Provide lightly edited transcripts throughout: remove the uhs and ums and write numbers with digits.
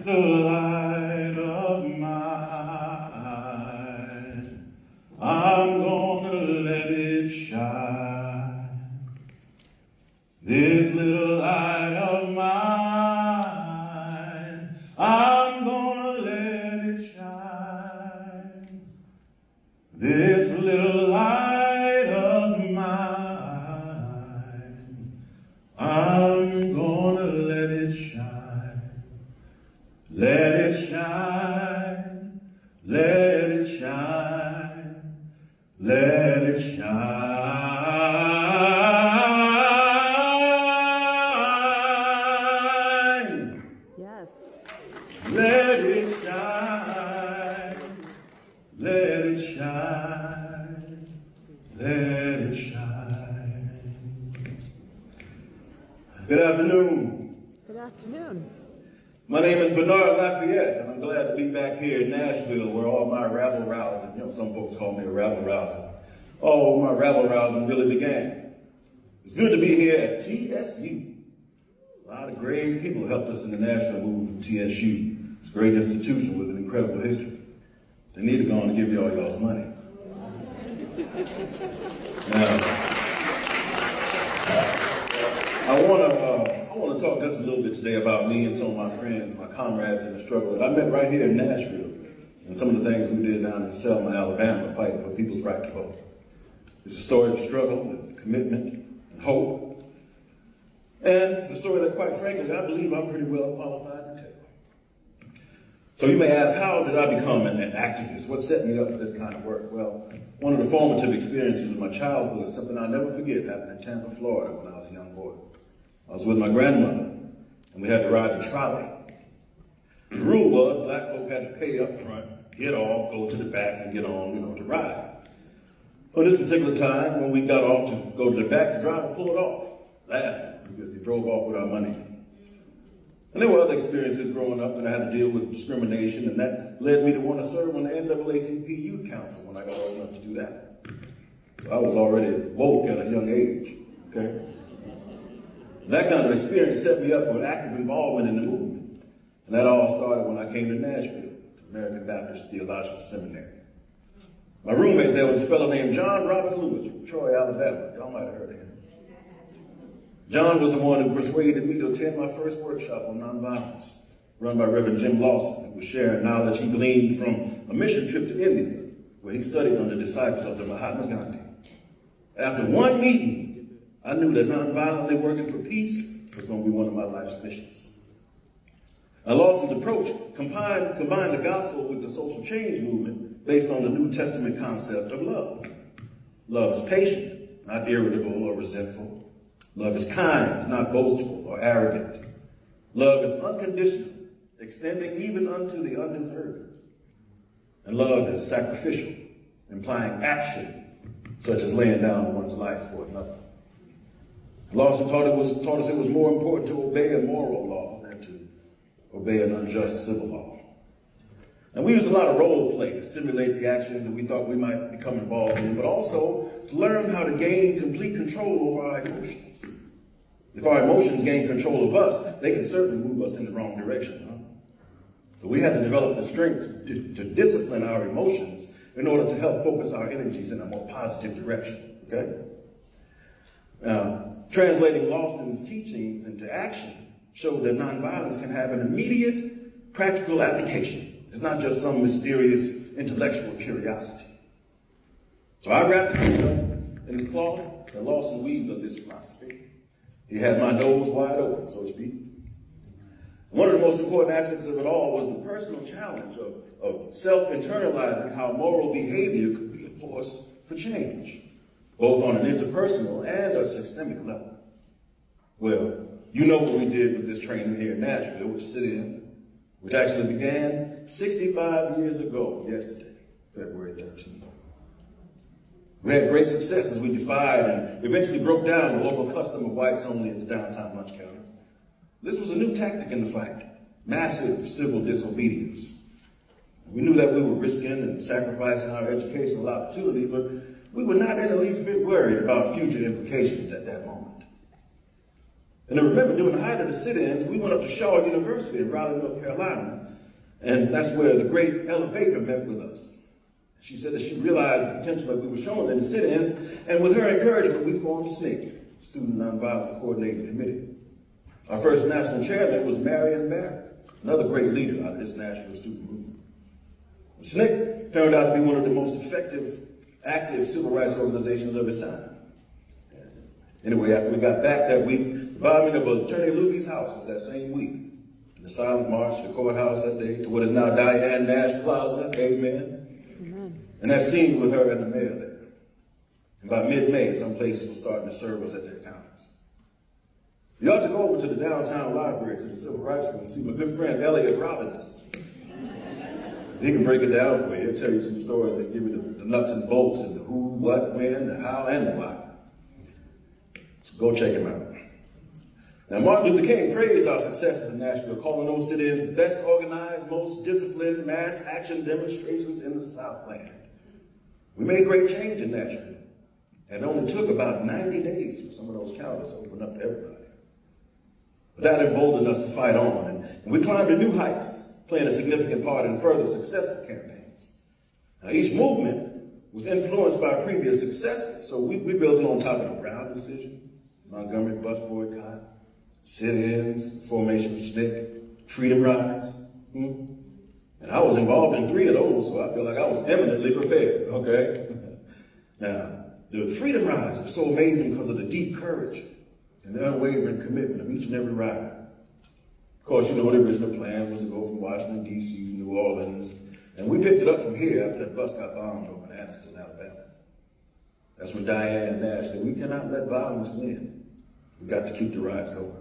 the light of mine, I'm gonna let it shine. This little light of mine, I'm gonna let it shine. This little light of mine, I'm gonna let it shine. Let it shine, let it shine, let it shine. Yes. Let it shine, let it shine, let it shine. Good afternoon. Good afternoon. My name is Bernard Lafayette, and I'm glad to be back here in Nashville where all my rabble-rousing, some folks call me a rabble-rouser, all my rabble-rousing really began. It's good to be here at TSU. A lot of great people helped us in the Nashville move from TSU. It's a great institution with an incredible history. They need to go on and give y'all's money. Now, I want to talk just a little bit today about me and some of my friends, my comrades in the struggle that I met right here in Nashville, and some of the things we did down in Selma, Alabama, fighting for people's right to vote. It's a story of struggle and commitment and hope, and a story that, quite frankly, I believe I'm pretty well qualified to tell. So you may ask, how did I become an activist? What set me up for this kind of work? Well, one of the formative experiences of my childhood, something I'll never forget, happened in Tampa, Florida when I was a young boy. I was with my grandmother, and we had to ride the trolley. The rule was black folk had to pay up front, get off, go to the back, and get on, to ride. On this particular time, when we got off to go to the back, the driver pulled off, laughing, because he drove off with our money. And there were other experiences growing up, and I had to deal with discrimination, and that led me to want to serve on the NAACP Youth Council when I got old enough to do that. So I was already woke at a young age, okay? That kind of experience set me up for an active involvement in the movement. And that all started when I came to Nashville, to American Baptist Theological Seminary. My roommate there was a fellow named John Robert Lewis from Troy, Alabama. Y'all might have heard of him. John was the one who persuaded me to attend my first workshop on nonviolence, run by Reverend Jim Lawson, who was sharing knowledge he gleaned from a mission trip to India, where he studied under disciples of the Mahatma Gandhi. After one meeting, I knew that nonviolently working for peace was going to be one of my life's missions. Now, Lawson's approach combined the gospel with the social change movement based on the New Testament concept of love. Love is patient, not irritable or resentful. Love is kind, not boastful or arrogant. Love is unconditional, extending even unto the undeserving. And love is sacrificial, implying action, such as laying down one's life for another. Lawson taught us it was more important to obey a moral law than to obey an unjust civil law. And we used a lot of role play to simulate the actions that we thought we might become involved in, but also to learn how to gain complete control over our emotions. If our emotions gain control of us, they can certainly move us in the wrong direction. So we had to develop the strength to discipline our emotions in order to help focus our energies in a more positive direction, okay? Now, translating Lawson's teachings into action showed that nonviolence can have an immediate, practical application. It's not just some mysterious intellectual curiosity. So I wrapped myself in the cloth that Lawson weaved of this philosophy. He had my nose wide open, so to speak. One of the most important aspects of it all was the personal challenge of self-internalizing how moral behavior could be a force for change, both on an interpersonal and a systemic level. Well, you know what we did with this training here in Nashville, with the sit-ins, which actually began 65 years ago yesterday, February 13th. We had great success as we defied and eventually broke down the local custom of whites only into downtown lunch counters. This was a new tactic in the fight, massive civil disobedience. We knew that we were risking and sacrificing our educational opportunity, but we were not in the least bit worried about future implications at that moment. And I remember during the height of the sit-ins, we went up to Shaw University in Raleigh, North Carolina, and that's where the great Ella Baker met with us. She said that she realized the potential that we were showing in the sit-ins, and with her encouragement, we formed SNCC, Student Nonviolent Coordinating Committee. Our first national chairman was Marion Barrett, another great leader out of this Nashville student movement. SNCC turned out to be one of the most effective, active civil rights organizations of its time. Anyway, after we got back that week, the bombing of Attorney Luby's house was that same week. And the silent march to the courthouse that day to what is now Diane Nash Plaza, amen. Amen. And that scene with her and the mayor there. And by mid-May, some places were starting to serve us at their counters. You ought to go over to the downtown library, to the Civil Rights Room, and see my good friend Elliott Robinson. He can break it down for you. He'll tell you some stories that give you the nuts and bolts and the who, what, when, the how, and the why. So go check him out. Now, Martin Luther King praised our successes in Nashville, calling those sit-ins the best organized, most disciplined mass action demonstrations in the Southland. We made great change in Nashville, and it only took about 90 days for some of those counters to open up to everybody. But that emboldened us to fight on, and we climbed to new heights, playing a significant part in further successful campaigns. Now, each movement was influenced by previous successes, so we built it on top of the Brown decision, Montgomery bus boycott, sit-ins, formation of SNCC, Freedom Rise. And I was involved in 3 of those, so I feel like I was eminently prepared, okay? Now, the Freedom Rise was so amazing because of the deep courage and the unwavering commitment of each and every rider. Of course, you know, the original plan was to go from Washington, D.C. to New Orleans, and we picked it up from here after that bus got bombed over in Anniston, Alabama. That's when Diane Nash said, we cannot let violence win. We've got to keep the rides going.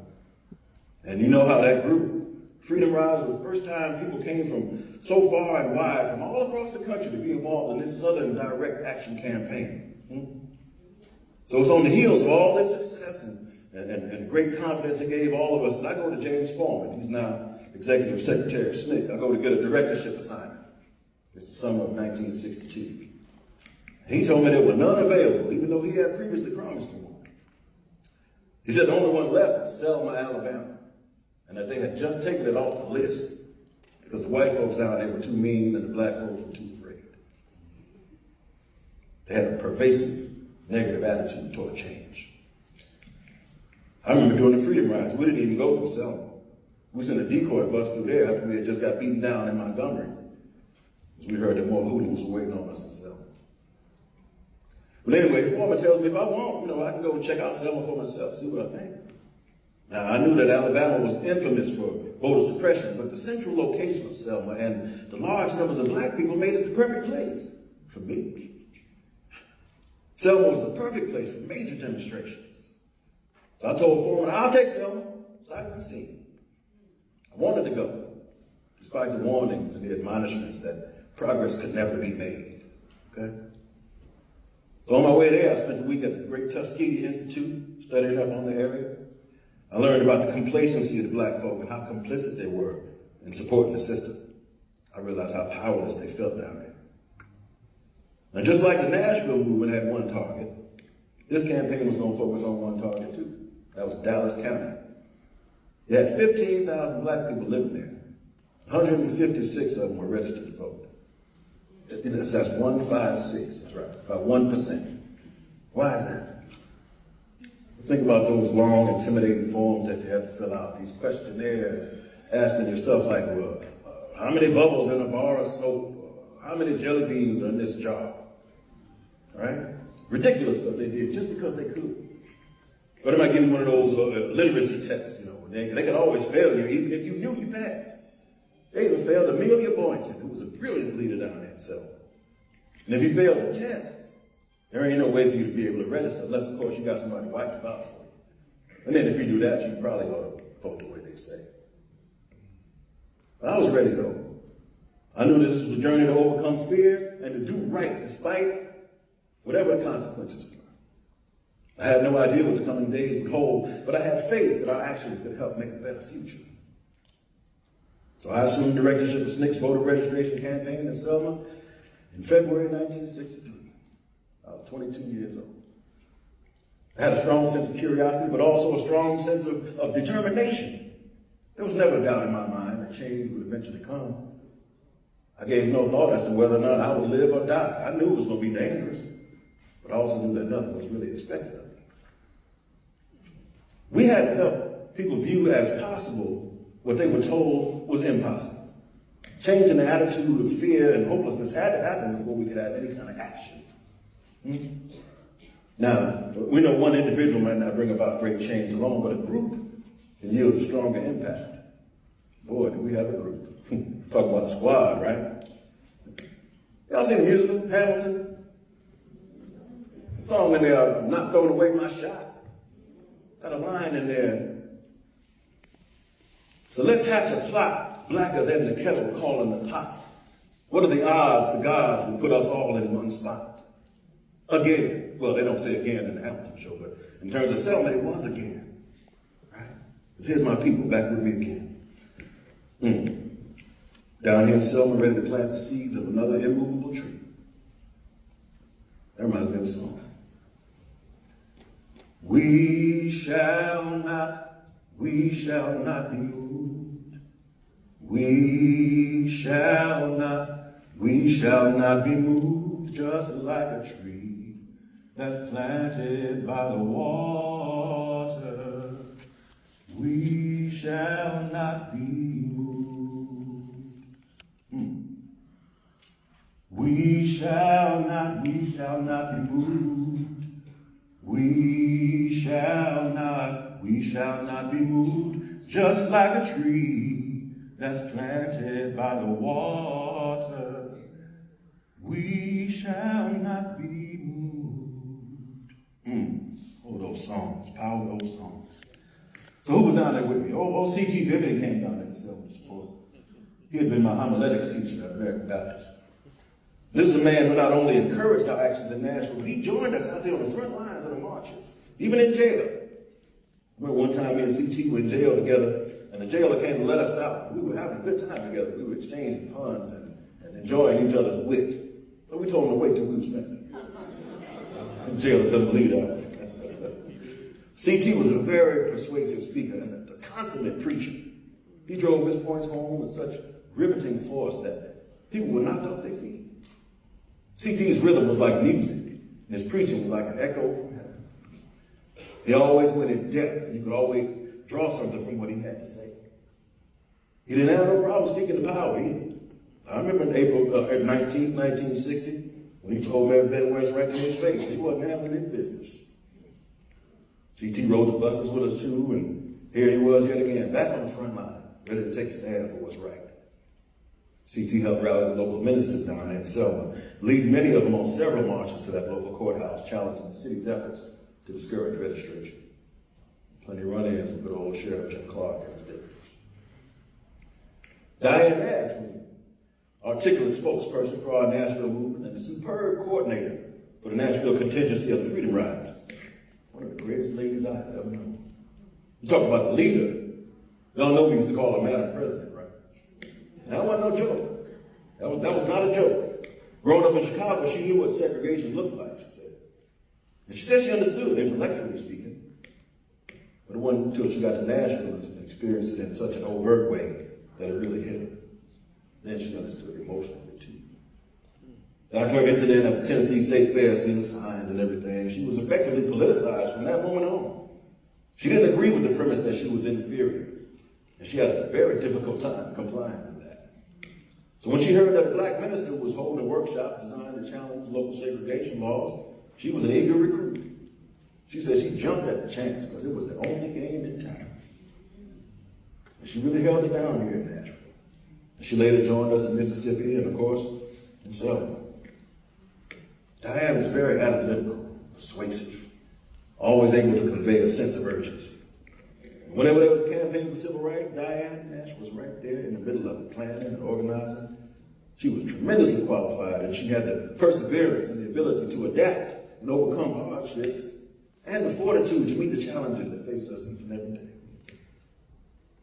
And you know how that grew. Freedom Rise was the first time people came from so far and wide, from all across the country, to be involved in this Southern direct action campaign. So it's on the heels of all this success and great confidence it gave all of us that I go to James Foreman. He's now Executive Secretary of SNCC. I go to get a directorship assignment. It's the summer of 1962. He told me there were none available, even though he had previously promised me one. He said the only one left was Selma, Alabama, and that they had just taken it off the list because the white folks down there were too mean and the black folks were too afraid. They had a pervasive negative attitude toward change. I remember during the Freedom Rise, we didn't even go through Selma. We sent a decoy bus through there after we had just got beaten down in Montgomery, because we heard that more hooligans were waiting on us in Selma. But anyway, Foreman tells me if I want, I can go and check out Selma for myself, see what I think. Now, I knew that Alabama was infamous for voter suppression, but the central location of Selma and the large numbers of black people made it the perfect place for me. Selma was the perfect place for major demonstrations. So I told Foreman, I'll take Selma, sight unseen. I wanted to go, despite the warnings and the admonishments that progress could never be made, okay? So on my way there, I spent the week at the great Tuskegee Institute, studying up on the area. I learned about the complacency of the black folk and how complicit they were in supporting the system. I realized how powerless they felt down there. Now, just like the Nashville movement had one target, this campaign was going to focus on one target too. That was Dallas County. You had 15,000 black people living there. 156 of them were registered to vote. That's 156, that's right, about 1%. Why is that? Think about those long, intimidating forms that you have to fill out, these questionnaires asking you stuff like, well, how many bubbles in a bar of soap? How many jelly beans are in this jar? Right? Ridiculous stuff they did just because they could. Or they might give you one of those literacy tests, they could always fail you, even if you knew you passed. They even failed Amelia Boynton, who was a brilliant leader down there in Selma. And if you failed the test, there ain't no way for you to be able to register, unless, of course, you got somebody white to vouch for you. And then if you do that, you probably ought to vote the way they say. But I was ready to go. I knew this was a journey to overcome fear and to do right, despite whatever the consequences were. I had no idea what the coming days would hold, but I had faith that our actions could help make a better future. So I assumed directorship of SNCC's voter registration campaign in Selma in February 1963. I was 22 years old. I had a strong sense of curiosity, but also a strong sense of determination. There was never a doubt in my mind that change would eventually come. I gave no thought as to whether or not I would live or die. I knew it was going to be dangerous, but I also knew that nothing was really expected of me. We had to help people view as possible what they were told was impossible. Changing the attitude of fear and hopelessness had to happen before we could have any kind of action. Now, we know one individual might not bring about great change alone, but a group can yield a stronger impact. Boy, do we have a group. Talking about a squad, right? Y'all seen the musical, Hamilton? The song in there, I'm not throwing away my shot. Got a line in there. So let's hatch a plot blacker than the kettle calling the pot. What are the odds the gods will put us all in one spot? Again. Well, they don't say again in the Hamilton show, but in terms of Selma, it was again. Right? Because here's my people back with me again. Down here in Selma, ready to plant the seeds of another immovable tree. That reminds me of a song. We shall not be moved. We shall not be moved, just like a tree that's planted by the water. We shall not be moved. We shall not be moved. We shall not be moved, just like a tree that's planted by the water. We shall not be moved. Oh, those songs, power of those songs. So who was down there with me? C.T. Vivian came down there to Selma to support. He had been my homiletics teacher at American Baptist. This is a man who not only encouraged our actions in Nashville, but he joined us out there on the front lines of the marches, even in jail. I remember one time me and C.T. were in jail together, and the jailer came to let us out. We were having a good time together. We were exchanging puns and enjoying each other's wit. So we told him to wait till we was finished. The jailer couldn't believe that. C.T. was a very persuasive speaker and a consummate preacher. He drove his points home with such riveting force that people were knocked off their feet. C.T.'s rhythm was like music, and his preaching was like an echo from heaven. He always went in depth, and you could always draw something from what he had to say. He didn't have no problem speaking to power either. I remember in April 19th, 1960, when he told Mayor Ben West right to his face, he wasn't handling his business. C.T. rode the buses with us too, and here he was yet again, back on the front line, ready to take a stand for what's right. C.T. helped rally the local ministers down there in Selma, lead many of them on several marches to that local courthouse, challenging the city's efforts to discourage registration. Plenty of run-ins with good old Sheriff Jim Clark and his deputies. Diane Nash was an articulate spokesperson for our Nashville movement and a superb coordinator for the Nashville contingency of the Freedom Rides. One of the greatest ladies I have ever known. You talk about the leader. Y'all know we used to call her Madam President, right? And that wasn't no joke. That was not a joke. Growing up in Chicago, she knew what segregation looked like, she said. And she said she understood, intellectually speaking. But it wasn't until she got to Nashville and experienced it in such an overt way that it really hit her. Then she understood emotionally, too. After her incident at the Tennessee State Fair, seeing the signs and everything, she was effectively politicized from that moment on. She didn't agree with the premise that she was inferior, and she had a very difficult time complying with that. So when she heard that a black minister was holding workshops designed to challenge local segregation laws, she was an eager recruit. She said she jumped at the chance because it was the only game in town. And she really held it down here in Nashville. And she later joined us in Mississippi and, of course, in Selma. Diane was very analytical, persuasive, always able to convey a sense of urgency. Whenever there was a campaign for civil rights, Diane Nash was right there in the middle of it, planning and organizing. She was tremendously qualified, and she had the perseverance and the ability to adapt and overcome hardships and the fortitude to meet the challenges that face us each and every day.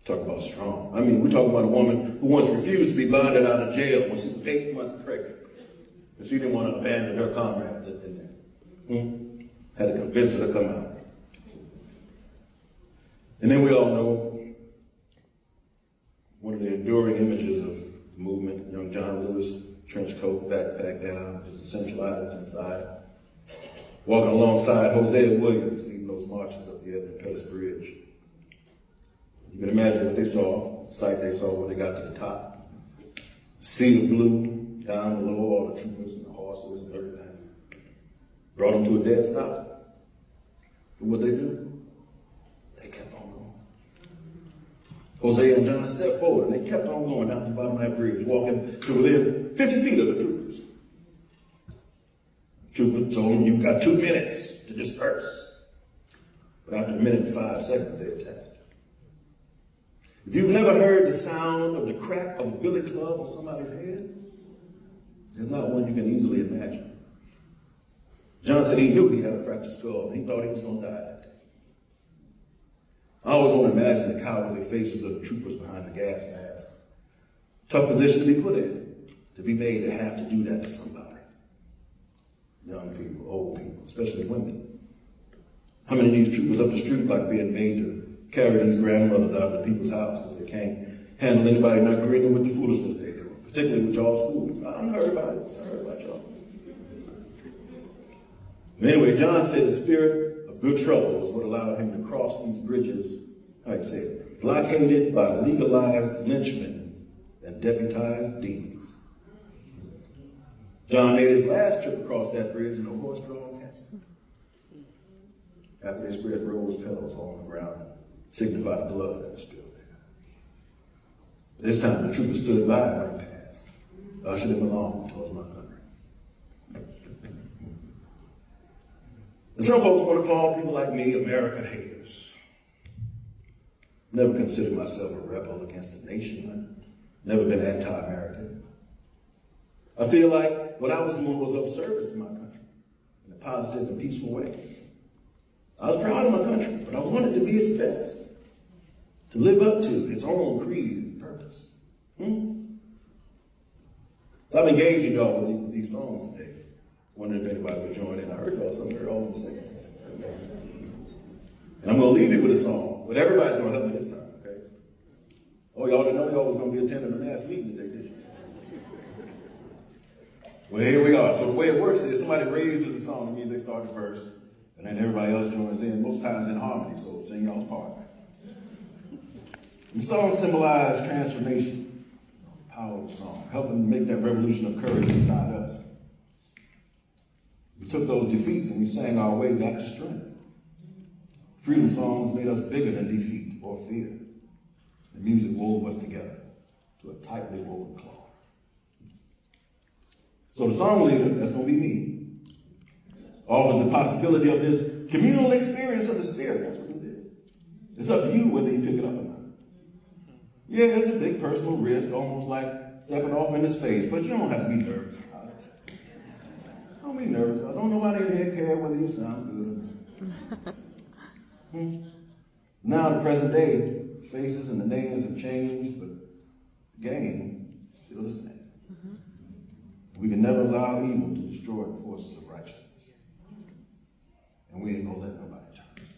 Talk about strong. I mean, we're talking about a woman who once refused to be bonded out of jail when she was 8 months pregnant. But she didn't want to abandon her comrades in there. Had to convince her to come out. And then we all know one of the enduring images of the movement, young John Lewis, trench coat, backpack down, his essential items inside, walking alongside Hosea Williams, leading those marches up the Edmund Pettus Bridge. You can imagine what they saw, the sight they saw when they got to the top. The sea of blue, down below, all the troopers and the horses and everything. Brought them to a dead stop. But what they do? They kept on going. Hosea and John stepped forward and they kept on going down to the bottom of that bridge, walking to within 50 feet of the troopers. The troopers told them, "You've got 2 minutes to disperse." But after 1 minute and 5 seconds, they attacked. If you've never heard the sound of the crack of a billy club on somebody's head, there's not one you can easily imagine. John said he knew he had a fractured skull and he thought he was going to die that day. I always want to imagine the cowardly faces of the troopers behind the gas mask. Tough position to be put in, to be made to have to do that to somebody. Young people, old people, especially women. How many of these troopers up the street like being made to carry these grandmothers out of the people's house because they can't handle anybody not agreeing with the foolishness they do, particularly with y'all schools. I heard about it. I heard about y'all. Anyway, John said the spirit of good trouble was what allowed him to cross these bridges, how you say it, blockaded by legalized lynchmen and deputized demons. John made his last trip across that bridge in a horse-drawn castle. After they spread rose petals on the ground, signify the blood that was spilled there. This time the trooper stood by when he passed, ushered him along towards my country. And some folks want to call people like me America haters. Never considered myself a rebel against the nation. I've never been anti-American. I feel like what I was doing was of service to my country in a positive and peaceful way. I was proud of my country, but I wanted to be its best, to live up to its own creed and purpose. So I'm engaging y'all with these songs today. Wondering if anybody would join in. I heard y'all somewhere all in the same. And I'm going to leave you with a song, but everybody's going to help me this time, okay? Oh, y'all didn't know y'all was going to be attending the last meeting today, did you? Well, here we are. So the way it works is somebody raises a song, it means they start the verse, and then everybody else joins in, most times in harmony, so sing y'all's part. The song symbolized transformation, the power of the song, helping make that revolution of courage inside us. We took those defeats and we sang our way back to strength. Freedom songs made us bigger than defeat or fear. The music wove us together to a tightly woven cloth. So the song leader, that's going to be me, offers the possibility of this communal experience of the Spirit. That's what it is. It's up to you whether you pick it up or not. Yeah, it's a big personal risk, almost like stepping off into space, but you don't have to be nervous about it. Don't be nervous about it. Don't nobody in here care whether you sound good or not. Now, the present day, faces and the names have changed, but the game is still the same. We can never allow evil to destroy the forces of righteousness. And we ain't gonna let nobody turn us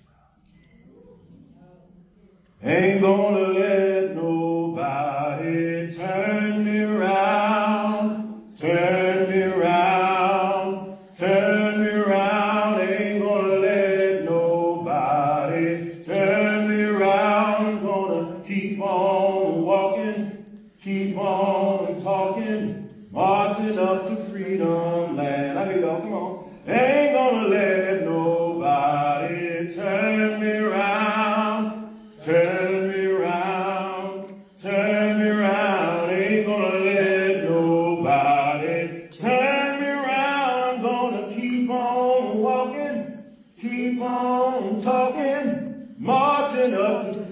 around. Ain't gonna let nobody turn me around, turn me around, turn me around. Ain't gonna let nobody turn me around. Gonna keep on walking, keep on talking, marching up to freedom land. I hear y'all, come on. Ain't gonna let nobody turn me around, turn me around, turn me around. Ain't gonna let nobody turn me around. Gonna keep on walking, keep on talking, marching up to